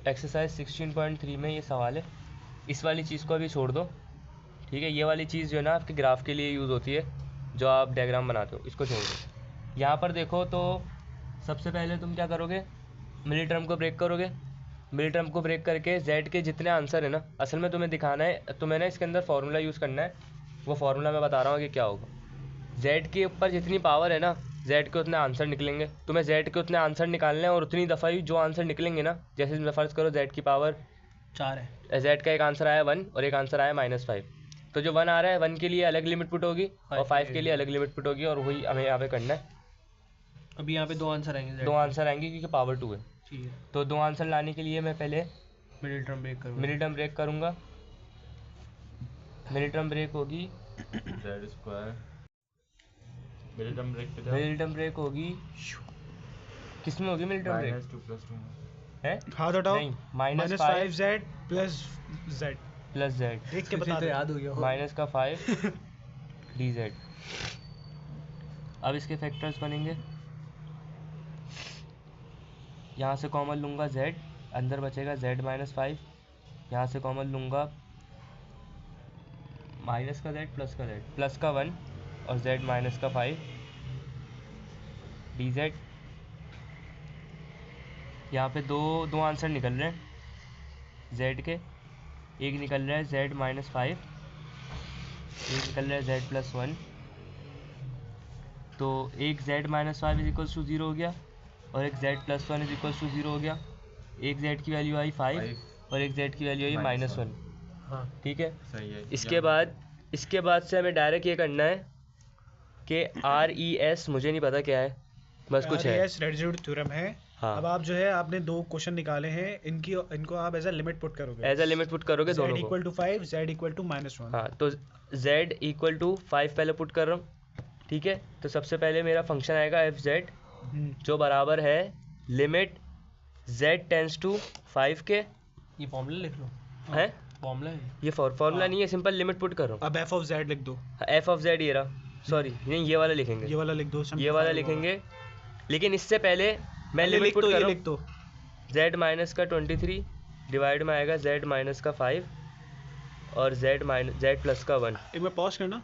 Exercise 16.3 में ये सवाल है, इस वाली चीज़ को अभी छोड़ दो, ठीक है। ये वाली चीज़ जो है ना आपके ग्राफ के लिए यूज़ होती है, जो आप डायग्राम बनाते हो, इसको छोड़ दो। यहाँ पर देखो तो सबसे पहले तुम क्या करोगे, मिडिल टर्म को ब्रेक करोगे। मिडिल टर्म को ब्रेक करके z के जितने आंसर है ना, असल में तुम्हें दिखाना है, तुम्हें ना इसके अंदर फार्मूला यूज़ करना है। वो फार्मूला मैं बता रहा हूँ कि क्या होगा। z के ऊपर जितनी पावर है ना, z के उतने आंसर निकलेंगे। तुम्हें z के उतने आंसर निकालने हैं और उतनी दफ़ा ही जो आंसर निकलेंगे ना, जैसे फ़र्ज़ करो z की पावर 4 है, z का एक आंसर आया 1 और एक आंसर आया -5, तो जो 1 आ रहा है 1 के लिए अलग लिमिट पुट होगी और 5 के लिए अलग लिमिट पुट होगी, और वही हमें यहाँ पे करना है। अभी यहाँ पे 2 आंसर आएंगे, दो आंसर आएंगे क्योंकि पावर 2 है। ठीक है। तो 2 आंसर लाने के लिए मैं पहले मिडिल टर्म ब्रेक करूँगा, मिडिल टर्म ब्रेक करूँगा। मिडिल टर्म ब्रेक होगी z square, middle term break पे मिडिल टर्म ब्रेक होगी, किस में होगी मिडिल टर्म ब्रेक? -2 + 2 है हाथ हटाओ, नहीं, -5z plus z plus z देख के तुझे बता तो दो। याद हो गया हो। -5 dz। अब इसके फैक्टर्स बनेंगे, यहाँ से कॉमन लूँगा z, अंदर बचेगा z -5, यहाँ से कॉमन लूँगा माइनस का z प्लस का z, प्लस का 1 और z माइनस का 5 dz। यहाँ पे दो आंसर निकल रहे हैं z के, एक निकल रहा है z -5, एक निकल रहा है z प्लस 1। तो एक z -5 = 0 हो गया और एक z प्लस 1 = 0 हो गया। एक z की वैल्यू आई 5 और एक z की वैल्यू आई -1। हाँ ठीक है, सही है। इसके बाद से हमें डायरेक्ट ये करना है कि RES मुझे नहीं पता क्या है, बस कुछ है। RES रेड्यूस्ड थ्योरम है। हाँ। अब आप जो है आपने 2 क्वेश्चन निकाले हैं, इनको आप एज अ लिमिट पुट करोगे, एज अ लिमिट पुट करोगे दोनों को। z = 5, z = -1। हाँ, तो z = 5 पहले पुट कर रहा हूँ, ठीक है। तो सबसे पहले मेरा फंक्शन आएगा fz, जो बराबर है लिमिट z टेंस टू 5 के। ये फॉर्मूला लिख लो, है फॉर्मूला है ये फॉर्मूला नहीं है, सिंपल लिमिट पुट कर रहा हूँ। अब f of z लिख दो, f of z ये रहा, सॉरी नहीं ये वाला लिखेंगे, ये वाला लिख दो, ये वाला लिखेंगे। लेकिन इससे पहले मैं लिमिट पुट कर रहा लिख दो, हूँ। z माइनस का 23 डिवाइड में आएगा z माइनस का 5 और z प्लस का 1। एक बार पॉज करना,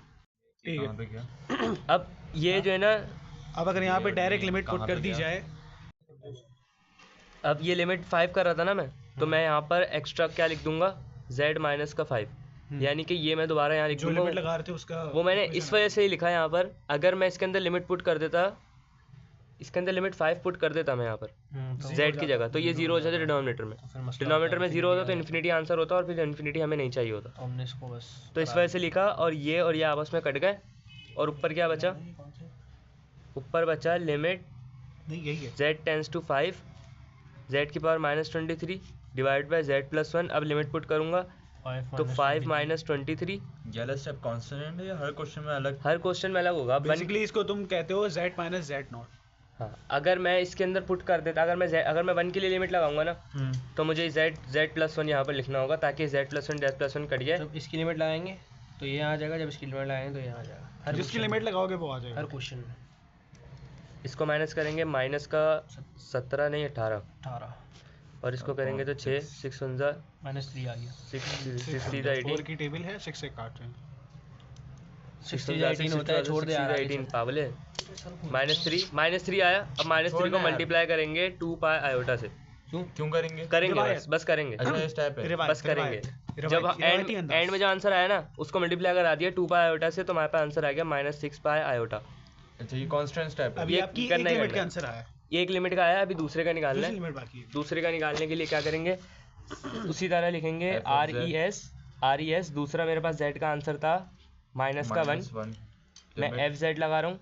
ठीक कहाँ है। पे क्या? अब ये जो है ना, अब अगर यहाँ पे डायरेक्ट लिमिट पुट कहाँ कर पे दी गया? जाए, अब ये लिमिट 5 कर रहा था ना मैं, तो मैं यहाँ पर एक्स्ट्रा क्या लिख दूंगा, z माइनस का 5, यानी कि ये मैं दोबारा यहाँ लिख जो लिमिट दूंगा। लगा रहे थे उसका वो मैंने इस वजह से ही लिखा है यहाँ पर। अगर मैं इसके अंदर लिमिट पुट कर देता, इसके अंदर लिमिट 5 पुट कर देता मैं यहाँ पर z की जगह, तो ये 0 हो जाता डिनोमिनेटर में। डिनोमिनेटर में 0 होता तो इन्फिनिटी आंसर होता और फिर इन्फिनिटी हमें नहीं चाहिए होता, तो हमने इसको बस तो इस वजह से लिखा। और ये आपस में कट गए और ऊपर क्या बचा, ऊपर बचा लिमिट नहीं यही है, z टेंस टू 5 z की power -23 divide by z plus 1। अब लिमिट पुट करूंगा तो 5 -23, ये वाला स्टेप कांस्टेंट है या हर क्वेश्चन में अलग? हर क्वेश्चन में अलग होगा। बेसिकली इसको तुम कहते हो z - z0। हाँ, अगर मैं इसके अंदर पुट कर देता, अगर मैं 1 के लिए लिमिट लगाऊंगा ना, तो मुझे z प्लस 1 यहाँ पर लिखना होगा, ताकि z plus 1 z plus 1 cut जाए। जब इसकी लिमिट लगाएंगे तो ये आ जाएगा, जब इसकी लिमिट लगाएंगे तो ये आ जाएगा, हर जिसकी question लिमिट में, लगाओगे वो आ जाएगा। हर क्वेश्चन में। इसको माइनस करेंगे, माइनस का 17 नहीं 18, 18 और इसको करेंगे तो 6 6 × -3 आ गया, 4 की टेबल है, 6 से काट रहे हैं। 18 होता है, छोड़ दे यार, 18 पावले -3 आया। अब -3 को मल्टीप्लाई करेंगे 2 पाई आयोटा से। क्यों करेंगे? करेंगे बस करेंगे, अच्छा ये स्टेप है। रिवाइज, बस करेंगे। रिवाइज, जब रिवायती अंदाज। एंड में जो आंसर आया ना, उसको मल्टीप्लाई करा दिया 2 पाई आयोटा से, तो हमारे पास आंसर आ गया -6 पाई आयोटा। अच्छा ये कांस्टेंट स्टेप है। अभी ये आपकी एक करना ही लिमिट करना का है। आंसर आया, एक लिमिट का आया, अभी दूसरे का निकालना दूसरी है। लिमिट बाकी है। दूसरे का निकालने के लिए क्या करेंगे, उसी तरह लिखेंगे F of Z। RES। दूसरा मेरे पास z का आंसर था माइनस का 1, मैं FZ लगा रहा हूँ।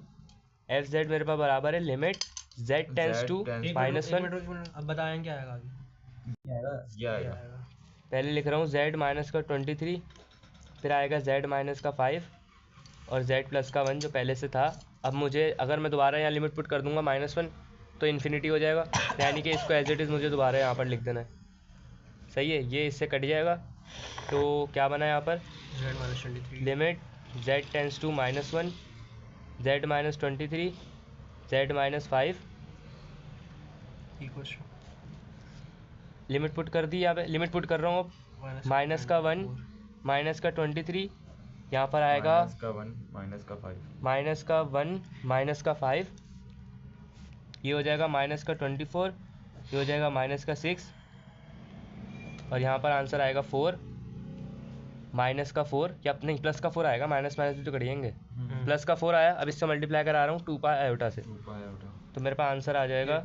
FZ मेरे पास बराबर है लिमिट z टेंस टू -1। अब बताएं क्या आएगा आगे, ये आएगा। पहले लिख रहा हूँ z माइनस का 23, फिर आएगा z माइनस का 5 और z प्लस का 1 जो पहले से था। अब मुझे अगर मैं दोबारा यहाँ लिमिट पुट कर दूंगा -1, तो इन्फिनिटी हो जाएगा, यानी कि इसको एज इट इज़ मुझे दोबारा यहाँ पर लिख देना है। सही है, ये इससे कट जाएगा। तो क्या बना यहाँ पर, z -23 limit z tends to -1 z -23 z -5 limit put कर दी, यहाँ पे लिमिट पुट कर रहा हूँ अब। माइनस का 1 माइनस का 23, यहाँ पर आएगा माइनस का 1 माइनस का 5, माइनस का 1 माइनस का 5, ये हो जाएगा माइनस का 24, ये हो जाएगा माइनस का 6, और यहाँ पर आंसर आएगा 4 माइनस का 4, या नहीं प्लस का 4 आएगा, माइनस माइनस भी तो करिएंगे। प्लस का 4 आया, अब इससे मल्टीप्लाई करा रहा हूँ 2 पाई आयोटा से, 2 पाई आयोटा। तो मेरे पास आंसर आ जाएगा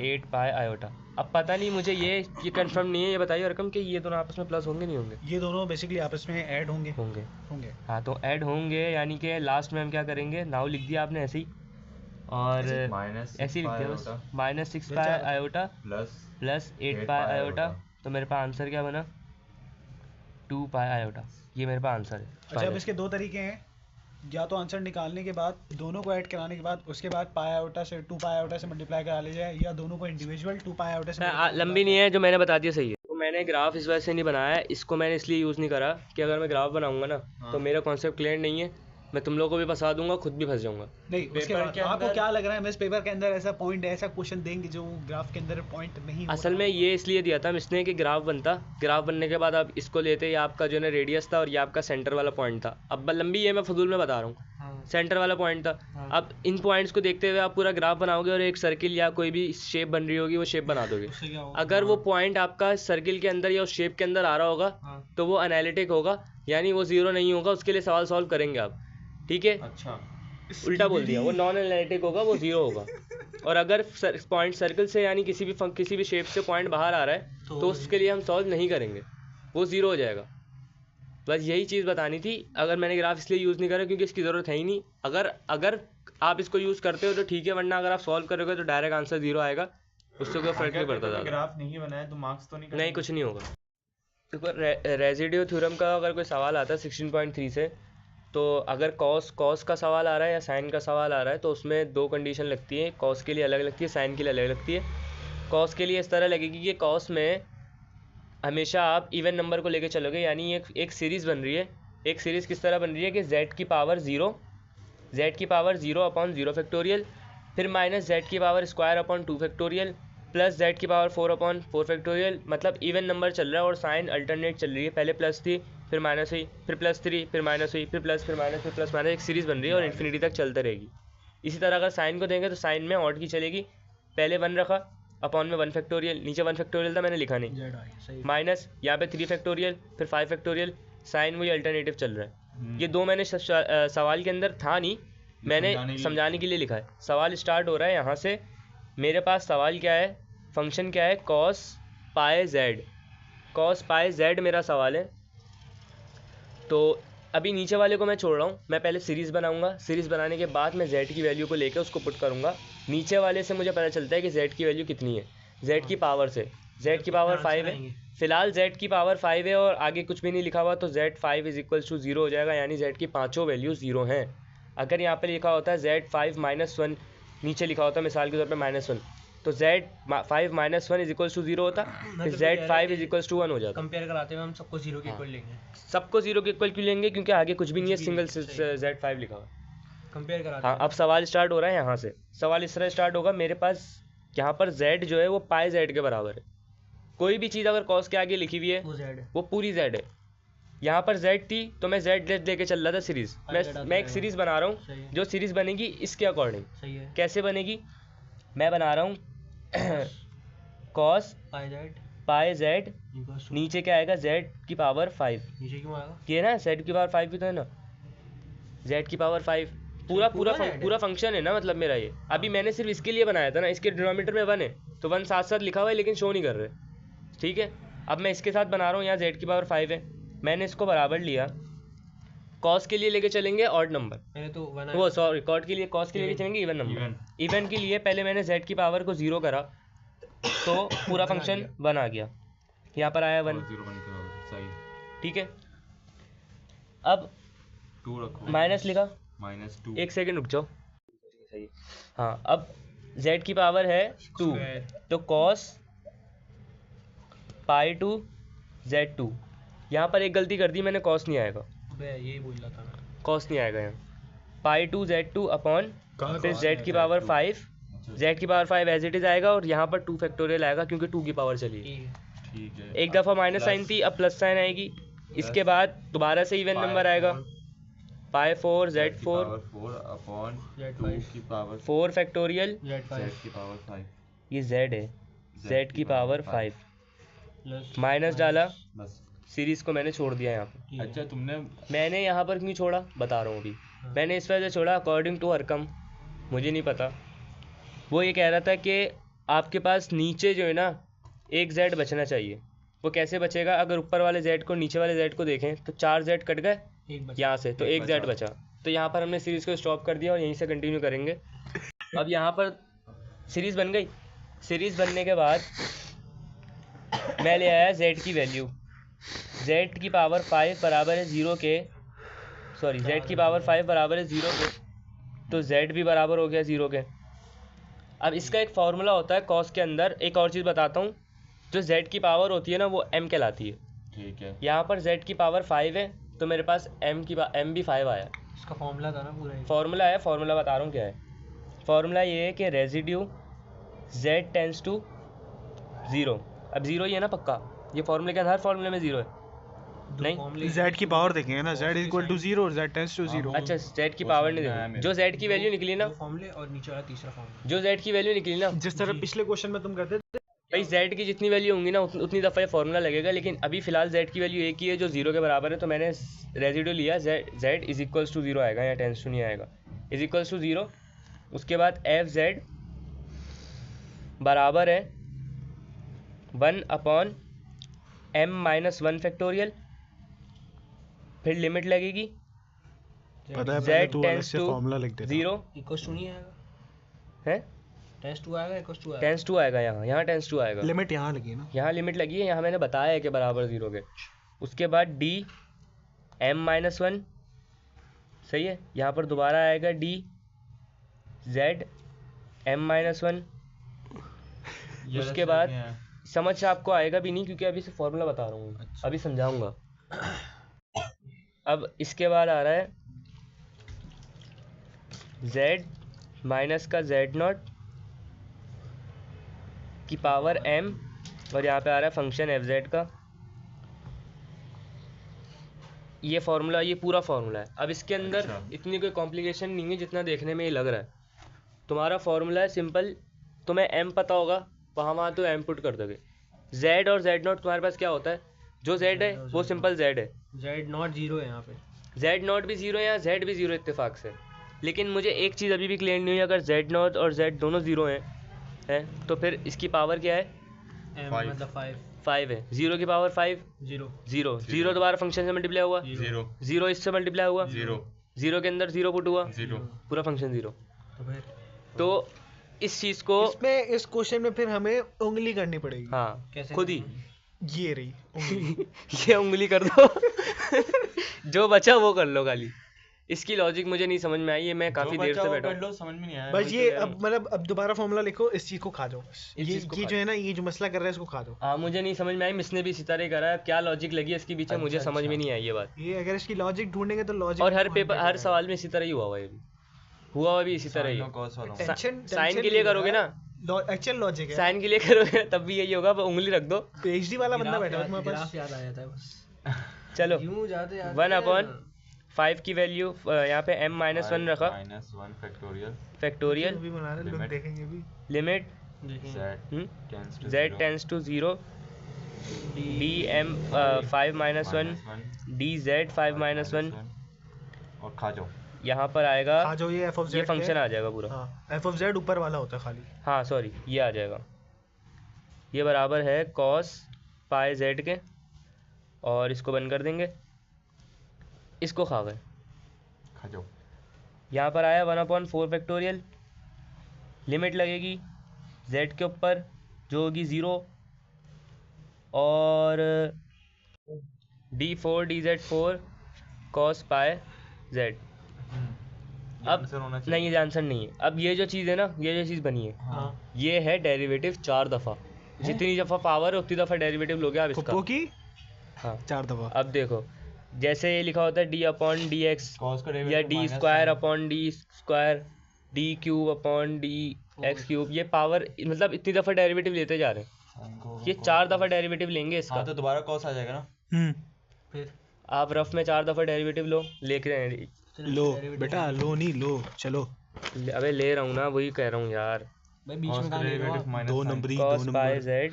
8 पाई आयोटा। अब पता नहीं मुझे ये कंफर्म नहीं है, ये बताइए रकम कि ये दोनों आपस में प्लस होंगे नहीं होंगे? ये दोनों बेसिकली आपस में ऐड होंगे होंगे। होंगे हाँ तो ऐड होंगे, यानी कि लास्ट में हम क्या करेंगे, नाउ लिख दिया आपने ऐसे ही, और माइनस ऐसे ही लिख दिया बस, माइनस 6 फिर पाई क्या होता है? आयोटा प्लस 8 पाई आयोटा, तो मेरे पास आंसर क्या बना, 2 पाई आयोटा। ये मेरे पास आंसर है। अच्छा, अब इसके दो तरीके हैं, या तो आंसर निकालने के बाद दोनों को ऐड कराने के बाद उसके बाद पाई आयोटा से 2 पाई आयोटा से मल्टीप्लाई करा लिया जाए, या दोनों को इंडिविजुअल 2 पाई आयोटा से लंबी नहीं है, जो मैंने बता दिया सही है। तो मैंने ग्राफ इस वजह से नहीं बनाया है, इसको मैंने इसलिए यूज़ नहीं करा कि अगर मैं ग्राफ बनाऊंगा ना तो मेरा कॉन्सेप्ट क्लियर नहीं है, मैं तुम लोगों को भी फंसा दूंगा, खुद भी फंस जाऊंगा। नहीं, उसके बाद आपको क्या लग रहा है मिस पेपर के अंदर ऐसा पॉइंट ऐसा क्वेश्चन देंगे जो ग्राफ के अंदर पॉइंट नहीं असल में ये इसलिए दिया था इसने कि ग्राफ बनता, ग्राफ बनने के बाद आप इसको लेते, ये आपका जो है रेडियस था और ये आपका सेंटर वाला पॉइंट था। अब लंबी है, मैं फजूल में बता रहा हूँ, सेंटर वाला पॉइंट था। अब इन पॉइंट्स को देखते हुए आप पूरा ग्राफ बनाओगे और एक सर्किल या कोई भी शेप बन रही होगी, वो शेप बना दोगे। अगर वो पॉइंट आपका सर्किल के अंदर या उस शेप के अंदर आ रहा होगा तो वो एनालिटिक होगा, यानी वो जीरो नहीं होगा, उसके लिए सवाल सॉल्व करेंगे आप, ठीक है। अच्छा, उल्टा बोल दिया, वो नॉन एनालिटिक होगा, वो जीरो होगा। और अगर पॉइंट सर्कल से यानी किसी भी शेप से पॉइंट बाहर आ रहा है तो उसके लिए हम सॉल्व नहीं करेंगे, वो जीरो हो जाएगा। बस यही चीज़ बतानी थी। अगर मैंने ग्राफ इसलिए यूज़ नहीं करा क्योंकि इसकी ज़रूरत है ही नहीं। अगर आप इसको यूज़ करते हो तो ठीक है, वरना अगर आप सॉल्व करोगे तो डायरेक्ट आंसर जीरो आएगा, उससे कोई फर्क नहीं पड़ता ज़्यादा। ग्राफ नहीं बनाया तो मार्क्स तो नहीं, कुछ नहीं होगा। देखो रेजिड्यू थ्योरम का अगर कोई सवाल आता है 16.3 से, तो अगर कॉस का सवाल आ रहा है या साइन का सवाल आ रहा है तो उसमें दो कंडीशन लगती है, कॉस के लिए अलग लगती है, साइन के लिए अलग लगती है। कॉस के लिए इस तरह लगेगी कि कॉस में हमेशा आप इवन नंबर को लेके चलोगे, यानी एक सीरीज़ बन रही है। एक सीरीज़ किस तरह बन रही है कि z की पावर 0 अपॉन 0 फैक्टोरियल, फिर माइनस z की power square upon 2 factorial, plus z की पावर 4 अपॉन 4 फैक्टोरियल। मतलब इवन नंबर चल रहा है और साइन अल्टरनेट चल रही है, पहले प्लस थी फिर माइनस हुई, फिर प्लस 3 फिर माइनस हुई, फिर प्लस फिर माइनस, फिर प्लस माइनस, एक सीरीज़ बन रही है और इन्फिनिटी तक चलते रहेगी। इसी तरह अगर साइन को देंगे तो साइन में ऑड की चलेगी, पहले 1 रखा, अपॉन में 1 फैक्टोरियल, नीचे 1 फैक्टोरियल था मैंने लिखा नहीं, माइनस यहाँ पे 3 फैक्टोरियल, फिर 5 फैक्टोरियल, साइन वही अल्टरनेटिव चल रहा है। ये दो मैंने सवाल के अंदर था नहीं, मैंने समझाने के लिए लिखा है। सवाल स्टार्ट हो रहा है यहाँ से, मेरे पास सवाल क्या है, फंक्शन क्या है, कॉस पाई जेड मेरा सवाल है। तो अभी नीचे वाले को मैं छोड़ रहा हूँ, मैं पहले सीरीज़ बनाऊंगा, सीरीज़ बनाने के बाद मैं z की वैल्यू को लेकर उसको पुट करूँगा। नीचे वाले से मुझे पता चलता है कि z की वैल्यू कितनी है, z की पावर से, z की पावर 5 है, फिलहाल z की पावर 5 है और आगे कुछ भी नहीं लिखा हुआ, तो z5 इज इक्वल्स टू 0 हो जाएगा, यानी z की पाँचों वैल्यू 0 हैं। अगर यहाँ पर लिखा होता है z5 माइनस 1, नीचे लिखा होता है मिसाल के तौर पर -1, तो z5 minus 1 is equals to 0 होता, फिर z5 इज इक्वल्स टू 1 हो जाता। कंपेयर कराते हुए हम सबको 0 के इक्वल लेंगे। सबको 0 के इक्वल क्यों लेंगे, क्योंकि आगे कुछ भी नहीं है, सिंगल z5 लिखा हुआ। कंपेयर कराते हाँ, अब सवाल स्टार्ट हो रहा है यहाँ से। सवाल इस तरह स्टार्ट होगा, मेरे पास यहाँ पर z जो है वो पाई z के बराबर है। कोई भी चीज़ अगर कॉस के आगे लिखी हुई है वो पूरी z है। यहाँ पर z थी तो मैं z लेके चल रहा था सीरीज़, मैं एक सीरीज़ बना रहा हूँ, जो सीरीज़ बनेगी इसके अकॉर्डिंग। कैसे बनेगी, मैं बना रहा हूँ कॉस पाई z, नीचे क्या आएगा z की पावर 5, नीचे क्यों आएगा, ये ना z की पावर 5 भी तो है ना, z की पावर 5 पूरा फंक्शन है ना, मतलब मेरा ये। अभी मैंने सिर्फ इसके लिए बनाया था ना, इसके डिनोमिनेटर में 1 है तो 1 साथ साथ लिखा हुआ है लेकिन शो नहीं कर रहे, ठीक है। अब मैं इसके साथ बना रहा हूँ, यहाँ z की पावर 5 है, मैंने इसको बराबर लिया। कॉस के लिए लेके चलेंगे ऑड नंबर, मैंने तो वो सॉरी कॉट के लिए, कॉस के लिए लेके चलेंगे इवन नंबर। इवन के लिए पहले मैंने z की पावर को 0 करा तो पूरा फंक्शन 1 आ गया, यहाँ पर आया 1, ठीक है। अब 2 रखो, माइनस लिखा, -2, एक सेकंड रुक जाओ, हाँ। अब z की पावर है 2, तो cos पाई 2 z2, यहाँ पर एक गलती कर दी मैंने, cos नहीं आएगा, यही बोल रहा था मैं, cos नहीं आएगा यहाँ। पाई 2 z2 अपॉन फिर z की पावर 5, z की पावर 5 एज इट इज़ आएगा और यहाँ पर 2 फैक्टोरियल आएगा क्योंकि 2 की पावर चली है। ठीक है। एक दफ़ा माइनस साइन थी, अब प्लस साइन आएगी। इसके बाद दोबारा से इवन नंबर आएगा, पाई 4 जेड 4 4 अपॉन Z5 2 की पावर 4 फैक्टोरियल, Z5 z की पावर 5 ये जेड है, जेड की पावर 5 प्लस माइनस डाला, बस। सीरीज को मैंने छोड़ दिया यहाँ पर। अच्छा तुमने मैंने यहाँ पर क्यों छोड़ा बता रहा हूँ अभी। मैंने इस वजह से छोड़ा अकॉर्डिंग टू हरकम, मुझे नहीं पता। वो ये कह रहा था कि आपके पास नीचे जो है ना एक जेड बचना चाहिए। वो कैसे बचेगा, अगर ऊपर वाले जेड को नीचे वाले जेड को देखें तो 4 जेड कट गए एक बचा। यहाँ से, तो एक एक जेड बचा। बचा। तो यहाँ पर हमने सीरीज़ को स्टॉप कर दिया और यहीं से कंटिन्यू करेंगे। अब यहाँ पर सीरीज़ बन गई। सीरीज़ बनने के बाद मैं ले आया जेड की वैल्यू, जेड की पावर 5 बराबर है 0 के, सॉरी जेड की पावर 5 बराबर है 0 के, तो जेड भी बराबर हो गया 0 के। अब इसका एक फार्मूला होता है कॉस के अंदर। एक और चीज़ बताता हूँ, जो जेड की पावर होती है ना वो m कहलाती है। ठीक है। यहाँ पर जेड की पावर 5 है तो मेरे पास m भी 5 आया। इसका फॉर्मूला था ना पूरा ये। फार्मूला है, फार्मूला बता रहा हूँ क्या है। फार्मूला ये है कि रेजिड्यू z टेंस टू 0। अब 0 ही है ना पक्का, ये फार्मूले के अंदर हर फार्मूले में 0 है। नहीं फॉर्मूले z की पावर देखेंगे ना, z इक्वल टू 0 और z टेंस टू 0। अच्छा z की पावर नहीं देखो, जो z की वैल्यू निकली ना, दो फॉर्मूले और नीचे वाला तीसरा फॉर्मूला। जो z की वैल्यू निकली ना जिस तरह पिछले क्वेश्चन में तुम करते थे, भाई z की जितनी वैल्यू होंगी ना उतनी दफ़ा ये फार्मूला लगेगा। लेकिन अभी फिलहाल z की वैल्यू एक ही है जो 0 के बराबर है, तो मैंने रेजिड्यू लिया z इज इक्वल्स टू 0 आएगा, या टेंस टू नहीं आएगा, इज इक्वल्स टू 0। उसके बाद एफ जेड बराबर है 1 अपॉन m-1 फैक्टोरियल, फिर लिमिट लगेगी पता है z पहले तू अलग टेंस से टू फार्मूला लिख देता। 0 इक्वल्स टू नहीं आएगा, है, टेंस टू आएगा, इक्वल्स टू आएगा। टेंस टू आएगा, यहाँ टेंस टू आएगा, लिमिट यहाँ लगी है ना। यहाँ लिमिट लगी है, यहाँ मैंने बताया है कि बराबर 0 के। उसके बाद d m-1 सही है, यहाँ पर दोबारा आएगा d z m-1। उसके बाद समझ से आपको आएगा भी नहीं क्योंकि अभी से फॉर्मूला बता रहा हूँ, अभी समझाऊंगा। अब इसके बाद आ रहा है z माइनस का z0 की पावर m, और यहाँ पे आ रहा है फंक्शन एफ जेड का। ये फार्मूला, ये पूरा फार्मूला है। अब इसके अंदर अच्छा। इतनी कोई कॉम्प्लिकेशन नहीं है जितना देखने में ये लग रहा है। तुम्हारा फार्मूला है सिंपल, तुम्हें m पता होगा, वहाँ तो m पुट कर दोगे। z और z0 तुम्हारे पास क्या होता है, जो z है वो सिंपल z है, जेड नॉट 0 है यहाँ पे। z0 भी 0 है, यहाँ z भी 0 इत्तेफाक से। लेकिन मुझे एक चीज़ अभी भी क्लियर नहीं हुई, अगर z0 और z दोनों 0 हैं तो फिर इसकी पावर क्या है, m Five. मतलब 5 है। 0 की पावर 5 0 0 0 दोबारा फंक्शन से मल्टीप्लाई हुआ, 0 0 इससे मल्टीप्लाई हुआ, 0 0 के अंदर 0 पुट हुआ, 0 पूरा फंक्शन 0। तो फिर तो इस चीज़ को इसमें इस क्वेश्चन में फिर हमें उंगली करनी पड़ेगी। हाँ कैसे खुद ही ये रही उंगली। ये उंगली कर दो जो बचा वो कर लो खाली। इसकी लॉजिक मुझे नहीं समझ में आई, ये मैं काफ़ी देर से बैठा हूँ। लो, समझ में नहीं आया। बस वही ये तो कह रहा अब मतलब अब दोबारा फॉर्मूला लिखो, इस चीज को खा जाओ। इस चीज़ को ये खा जो है ना, ये जो मसला कर रहा है इसको खा जाओ। हाँ मुझे नहीं समझ में आई, मिसने भी इसी तरह ही करा है। क्या लॉजिक लगी है इसके पीछे मुझे समझ में नहीं आई ये बात। ये अगर इसकी लॉजिक ढूंढेंगे तो लॉजिक, और हर पेपर हर सवाल में इसी तरह ही हुआ हुआ है, हुआ हुआ भी इसी तरह ही। साइन के लिए करोगे ना, एक्चुअल लॉजिक है। साइन के लिए करोगे तब भी यही होगा, उंगली रख दो। पीएचडी वाला बंदा बैठा है तुम्हारे पास। ग्राफ याद आ जाता है बस। चलो यूं जाते जाते 1/5 की वैल्यू यहाँ पे m-1 रखा, -1 फैक्टोरियल फैक्टोरियल, अभी बना रहे हैं, लोग Limit. देखेंगे भी। लिमिट देखेंगे z tends to 0 d m-5 dz 5 और खा जाओ। यहाँ पर आएगा, खा जाओ, ये एफ ऑफ ये जेड फंक्शन आ जाएगा पूरा। हाँ, एफ ऑफ जेड ऊपर वाला होता है खाली। हाँ सॉरी ये आ जाएगा, ये बराबर है cos पाई z के, और इसको बंद कर देंगे, इसको खा गए। खा जाओ। यहाँ पर आया 1/4 फैक्टोरियल, लिमिट लगेगी z के ऊपर जो होगी 0, और d4 dz4 cos पाई z। अब नहीं ये आंसर नहीं है। अब ये जो चीज़ है ना, ये जो चीज़ बनी है, हाँ ये है डेरिवेटिव 4 दफ़ा। जितनी दफ़ा पावर है उतनी दफ़ा डेरिवेटिव लोगे आप इसका। फुप्पो की हाँ 4 दफा। अब देखो, जैसे ये लिखा होता है d/dx cos का या d² d³ d x³, ये पावर मतलब इतनी दफ़ा डेरिवेटिव लेते जा रहे हैं। ये 4 दफ़ा डेरिवेटिव लेंगे इसका। हाँ तो दोबारा कॉस आ जाएगा ना। फिर आप रफ में 4 दफ़ा डेरिवेटिव लो, लेके रहे लो बेटा, लो नहीं लो, चलो अबे ले रहा हूँ ना, वही कह रहा हूँ यार। भाई बीच में कहाँ ले रहे हो आप? माइनस दो नंबरी, दो कॉस पाई नंबर। जेड,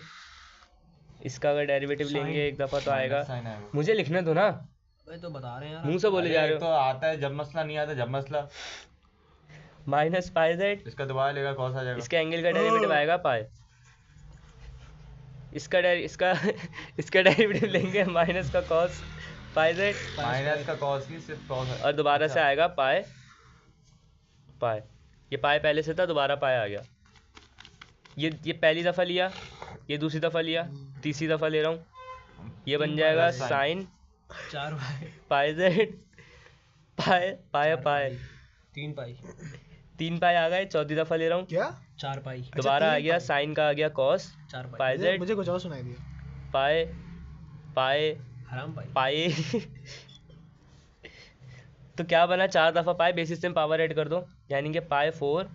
इसका अगर डेरिवेटिव लेंगे एक दफ़ा तो आएगा। साइन आएगा। मुझे लिखने दो ना, भाई तो बता रहे हैं यार मुंह से बोले जा रहे तो हो। आता है जब मसला, नहीं आता जब मसला। माइनस पाई जेड, इसका दोबारा लेगा कॉस आ जाएगा। इसके एंगल का डेरिवेटिव आएगा पाई। इसका डेरिवेटिव लेंगे माइनस का कॉस पाई जेड, माइनस का कॉस नहीं, सिर्फ कॉस है। और दोबारा से आएगा पाई पाई। ये पाई पहले से था, दोबारा पाई आ गया। ये पहली दफ़ा लिया, ये दूसरी दफ़ा लिया, तीसरी दफ़ा ले रहा हूँ। ये बन जाएगा साइन 4 पाई, पाई जेड पाई पाई पाई। 3 पाई, 3 पाई आ गए, चौथी दफ़ा ले रहा हूँ। क्या 4 पाई, दोबारा आ 3 गया, पाई। साइन का आ गया कॉस 4 पाई, पाई जेड मुझे कुछ और सुनाई दिया। पाई पाई हराम पाई। पाई। तो क्या बना, 4 दफ़ा पाई, बेसिस में पावर ऐड कर दो, यानी कि पाई 4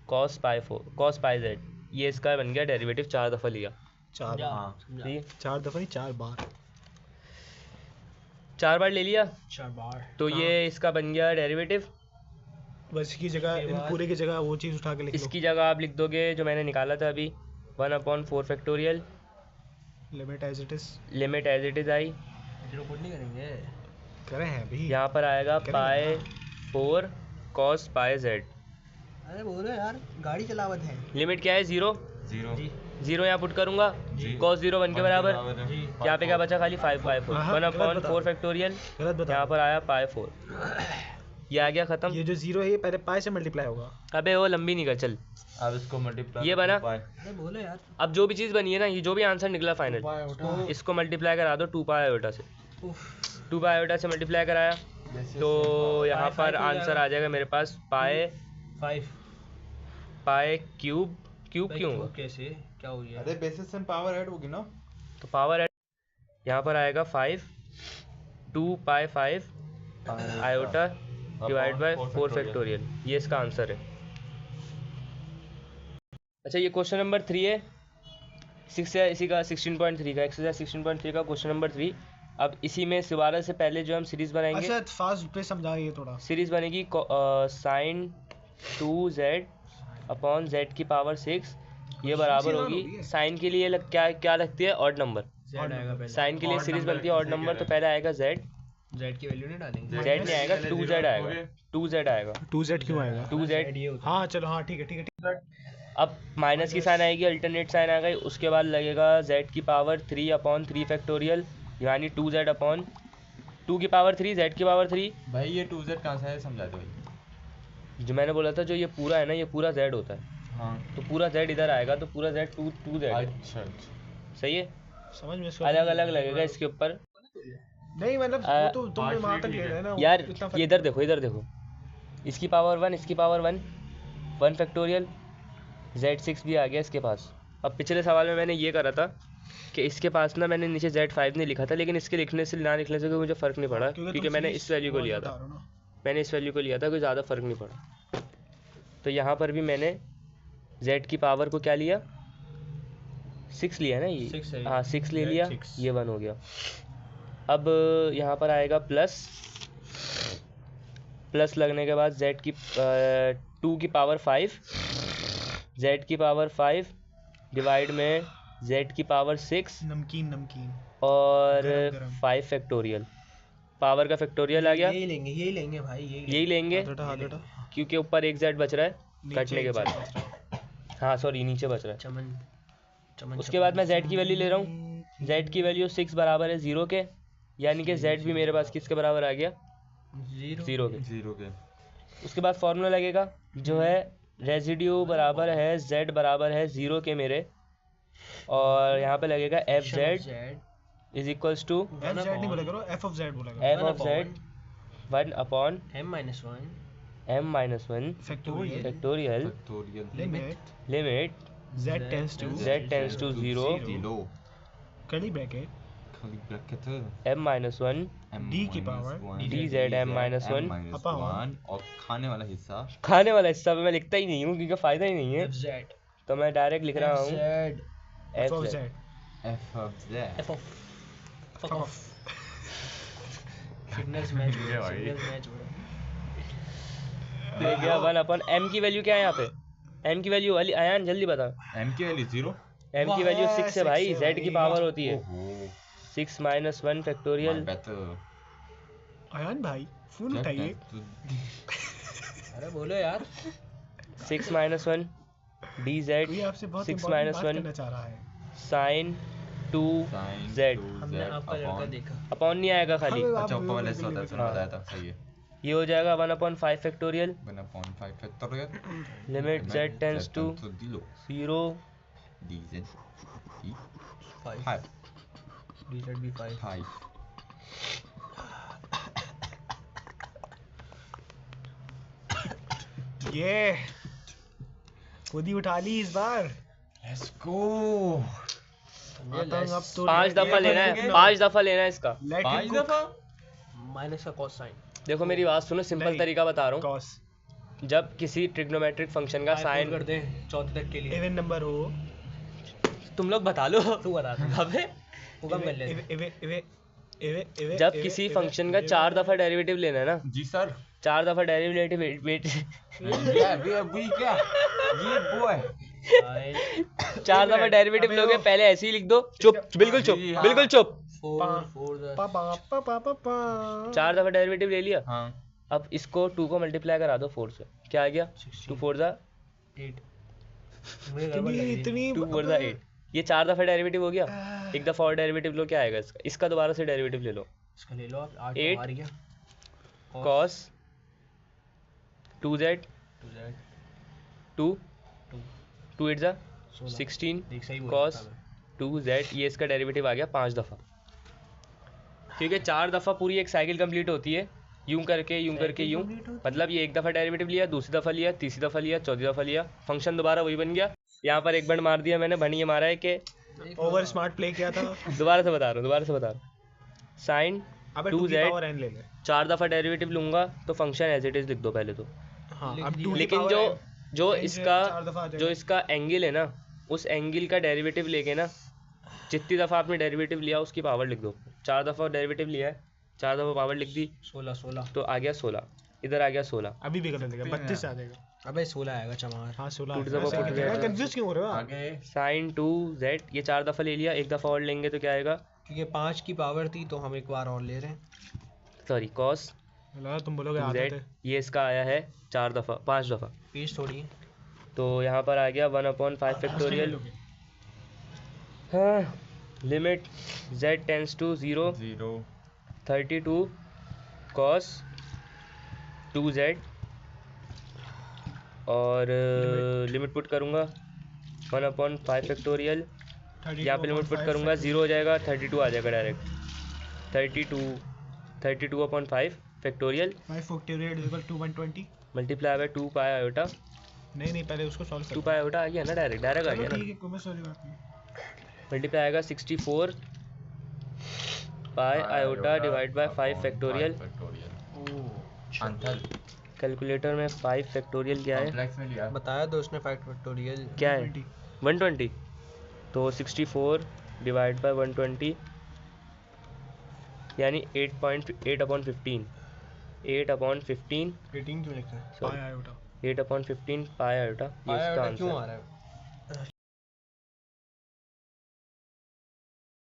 cos pi 4 cos pi Z. ये इसका बन गया डेरिवेटिव, 4 दफ़ा लिया। 4 समझा? हाँ। समझा? ठीक है, 4 दफा नहीं, 4 बार। 4 बार ले लिया, 4 बार। तो ये इसका बन गया डेरिवेटिव। बस इसकी जगह, इसके इन बाद- पूरे की जगह वो चीज़ उठा के लिख लो। इसकी जगह आप लिख दोगे जो मैंने निकाला था अभी, 1/4 factorial, limit as it is limit as it is I. Zero put नहीं करेंगे। करे हैं अभी। यहाँ पर आएगा करेंगे पाई ना। 4 कॉस पाई जेड। अरे बोलो यार, गाड़ी चलावत है। लिमिट क्या है, 0 जीरो जी 0 यहाँ पुट करूँगा, जी। कॉस 0 1 के बराबर। जी। यहाँ पे क्या बचा, खाली 5 पाई 4, हाँ, गलत 1/4 बता। फैक्टोरियल। गलत बता। यहाँ पर आया पाई 4, ये आ गया ख़त्म। ये जो 0 है ये पहले पाई से मल्टीप्लाई होगा। अबे वो लंबी नहीं कर, चल। अब इसको मल्टीप्लाई ये बना। अरे बोलो यार। अब जो भी चीज़ बनी है ना, ये जो भी आंसर निकला फाइनल, पाई उठा। इसको मल्टीप्लाई करा दो 2 पाई आयोटा से। उफ, 2 पाई आयोटा से मल्टीप्लाई कराया तो यहाँ पाई पर फाइव हो आंसर जाएगा। आ जाएगा मेरे पास पाई 5। पाई क्यूब क्यूब भाई क्यों क्यों, होगा? कैसे, क्या हो गया? अरे बेसिस में पावर ऐड होगी ना। तो पावर यहाँ पर आएगा 5 2 पाई 5 आयोटा डिवाइड बाय 4 फैक्टोरियल। ये इसका आंसर है। अच्छा, ये क्वेश्चन नंबर 3 है, 6 है इसी का 16.3 का, एक्सरसाइज 16.3 का क्वेश्चन नंबर 3। अब इसी में दोबारा से पहले जो हम सीरीज बनाएंगे, अच्छा फास्ट पे समझाइए थोड़ा। सीरीज बनेगी साइन 2z अपॉन z की पावर 6, ये बराबर होगी साइन के लिए क्या लगती है, ऑड नंबर। Z आएगा पहले। साइन के लिए Odd सीरीज number बनती है ऑड सही नंबर, कह तो रहे पहले आएगा z, Z की वैल्यू नहीं डालेंगे। z नहीं आएगा, 2z आएगा, 2z आएगा, 2z क्यों आएगा? 2z। ये होता है। हाँ चलो, हाँ ठीक है ठीक है ठीक है। अब माइनस की साइन आएगी, अल्टरनेट साइन आ गई, उसके बाद लगेगा z की पावर 3/3 फैक्टोरियल, यानी 2z अपॉन 2 की पावर 3 z की पावर 3। भाई ये 2z कहाँ से है, समझा दो भाई। जो मैंने बोला था, जो ये पूरा है ना, ये पूरा z होता है, हाँ तो पूरा z इधर आएगा, तो पूरा z 2z है। अच्छा सही है, समझ में इसको अलग अलग लगेगा इसके ऊपर। नहीं मतलब वो तो तुमने वहाँ तक ले रहे हैं ना यार इतना ये इधर देखो, इधर देखो, इसकी पावर 1, इसकी पावर 1 फैक्टोरियल, z6 भी आ गया इसके पास। अब पिछले सवाल में मैंने ये करा था कि इसके पास ना, मैंने नीचे z5 नहीं लिखा था, लेकिन इसके लिखने से ना लिखने से कोई मुझे फ़र्क नहीं पड़ा, क्योंकि मैंने इस वैल्यू को लिया था, मैंने इस वैल्यू को लिया था, कोई ज़्यादा फ़र्क नहीं पड़ा। तो यहाँ पर भी मैंने z की पावर को क्या लिया, 6 लिया ना, ये 6 है। हाँ 6 ले लिया, 6। ये 1 हो गया। अब यहाँ पर आएगा प्लस लगने के बाद z की 2 की पावर 5, z की पावर 5 डिवाइड में z की पावर 6 नमकीन नमकीन। और गरम गरम। 5 फैक्टोरियल। पावर का फैक्टोरियल आ गया, यही लेंगे भाई, यही लेंगे, हाथ हटा। क्योंकि ऊपर एक z बच रहा है नीचे कटने के एक बाद। Z बच रहा है। हाँ सॉरी, नीचे बच रहा है। चमन चमन। उसके बाद मैं z की वैल्यू ले रहा हूँ, z की वैल्यू 6 बराबर है 0 के, यानी कि z भी मेरे पास किसके बराबर आ गया, 0 के। जीरो के। उसके बाद फॉर्मूला लगेगा जो है रेजिड्यू बराबर है z बराबर है 0 के मेरे, और यहाँ पे लगेगा F Z is equals to F Z नहीं बोला करो, f of Z बोला करो। F of Z 1 upon m-1 factorial factorial factorial limit limit Z tends to z tends to 0 zero curly bracket खाली ब्रैकेट m-1 D की power, dz m-1 1 और खाने वाला हिस्सा खाने वाला हिस्सा में मैं लिखता ही नहीं हूँ, क्योंकि फ़ायदा ही नहीं है, तो मैं डायरेक्ट लिख रहा हूँ f of F Z। F of that. F off. Fuck off. Signals match हो ये रहे भाई। सिग्नल्स मैच हो रहे ये गया 1/m की वैल्यू क्या है यहाँ पे? m की वैल्यू वाली आयान जल्दी बता। M की वैल्यू 0। m की वैल्यू 6 है भाई, z की पावर होती है ओहो 6 - 1 फैक्टोरियल। आयान भाई फोन उठाइए। अरे बोलो यार 6 - 1 dz कोई आपसे बहुत 6 इम्पोर्टेंट बात - 1 करना चाह रहा है। sin 2z। हमने आपका लड़का देखा अपॉन नहीं आएगा खाली, हमें अच्छा आप ऊपर वाले से होता है, बिल्कुल तुमने बताया था, सही है। ये हो जाएगा 1/5 factorial 1/5 factorial limit z tends to 0 dz 5 5 D Z भी 5 5 ये खुद ही उठा ली इस बार। Let's go. आता हूँ अब तो 5 दफा लेना है, 5 दफा लेना है इसका। लेट 5 हिम दफा माइनस का cos साइन देखो मेरी बात सुनो, सिंपल नहीं। तरीका बता रहा हूँ। कॉस जब किसी ट्रिग्नोमेट्रिक फंक्शन का साइन, कर दे चौथे तक के लिए इवन नंबर हो तुम लोग बता लो। तू बता दे अबे वो कम कर ले जब किसी फंक्शन का 4 दफा डेरिवेटिव लेना है ना, जी सर। 4 दफा डेरिवेटिव वेट क्या ये बॉय 4 दफा डेरिवेटिव लोगे, पहले ऐसे ही लिख दो। चुप, बिल्कुल चुप, जी, हाँ। बिल्कुल चुप। 4 पापा 4 दफा डेरिवेटिव ले लिया, हाँ अब इसको 2 को मल्टीप्लाई करा दो 4 से, क्या आ गया? 2 4 जा 8 इतनी 2 4 जा 8। ये 4 दफा डेरिवेटिव हो गया। एक दफा और डेरिवेटिव लो, क्या आएगा इसका? इसका दोबारा से डेरिवेटिव ले लो, इसका ले लो आप 8 8 बाहर गया cos 2z 2 2 8 जा 16 देख सही बोल cos 2z। ये इसका डेरिवेटिव आ गया 5 दफा। ठीक है, 4 दफा पूरी एक साइकिल कंप्लीट होती है, यूं करके यूं करके यूं। मतलब ये एक दफा डेरिवेटिव लिया, दूसरी दफा लिया, तीसरी दफा लिया, चौथी दफा लिया, फंक्शन दोबारा वही बन गया। यहाँ पर एक बंड मार दिया मैंने, बंड ये मारा है कि ओवर स्मार्ट प्ले किया था। दोबारा से बता रहा हूँ साइन अबे 2 2 की z पावर n ले ले। 4 दफा डेरिवेटिव लूंगा तो फंक्शन एज इट इज लिख दो पहले तो। हाँ लिख अब दिया। 2 की लेकिन पावर जो n जो n से इसका 4 दफा आ जो जाएगा। इसका एंगल है ना, उस एंगल का डेरिवेटिव लेके ना, जितनी दफ़ा आपने डेरिवेटिव लिया उसकी पावर लिख दो। 4 दफ़ा डेरिवेटिव लिया है, 4 दफ़ा पावर लिख दी 16 तो आ गया 16, इधर आ गया 16। अभी भी गलत है, 32 आ जाएगा। अबे 16 आएगा चमार हाँ 16 टूट दफा फुट गया। कंफ्यूज क्यों हो रहे हो आप? आगे साइन 2z ये 4 दफ़ा ले लिया, एक दफ़ा और लेंगे तो क्या आएगा? क्योंकि 5 की पावर थी तो हम एक बार और ले रहे हैं सॉरी cos लगा तुम बोलोगे 2z आदत है। ये इसका आया है 4 दफ़ा 5 दफ़ा, पेज थोड़ी है तो यहाँ पर आ गया 1/5 फैक्टोरियल। हाँ, limit z tends to 0 0 32 cos 2z और लिमिट पुट करूँगा 1/5 फैक्टोरियल। यहाँ पे लिमिट पुट करूँगा 0 हो जाएगा, 32 आ जाएगा direct. 32/5 factorial 5 factorial is equal to 120। Multiply by 2 pi iota. नहीं पहले उसको सॉल्व 2 कर। पाई आयोटा आ गया ना, डायरेक्ट आ गया ना। ठीक है कोई मसला बात नहीं। मल्टीप्लाई आएगा 64 पाई iota divide by 5 factorial. Answer calculator में 5 फैक्टोरियल क्या है? कॉम्प्लेक्स में लिया। बताया तो उसने फैक्टोरियल क्या है? 120। तो 64 डिवाइड बाय 120 यानी 8/15 18 क्यों लिखा है सॉरी 8/15 पाई आयोटा, ये इसका क्यों आंसर। आ रहा है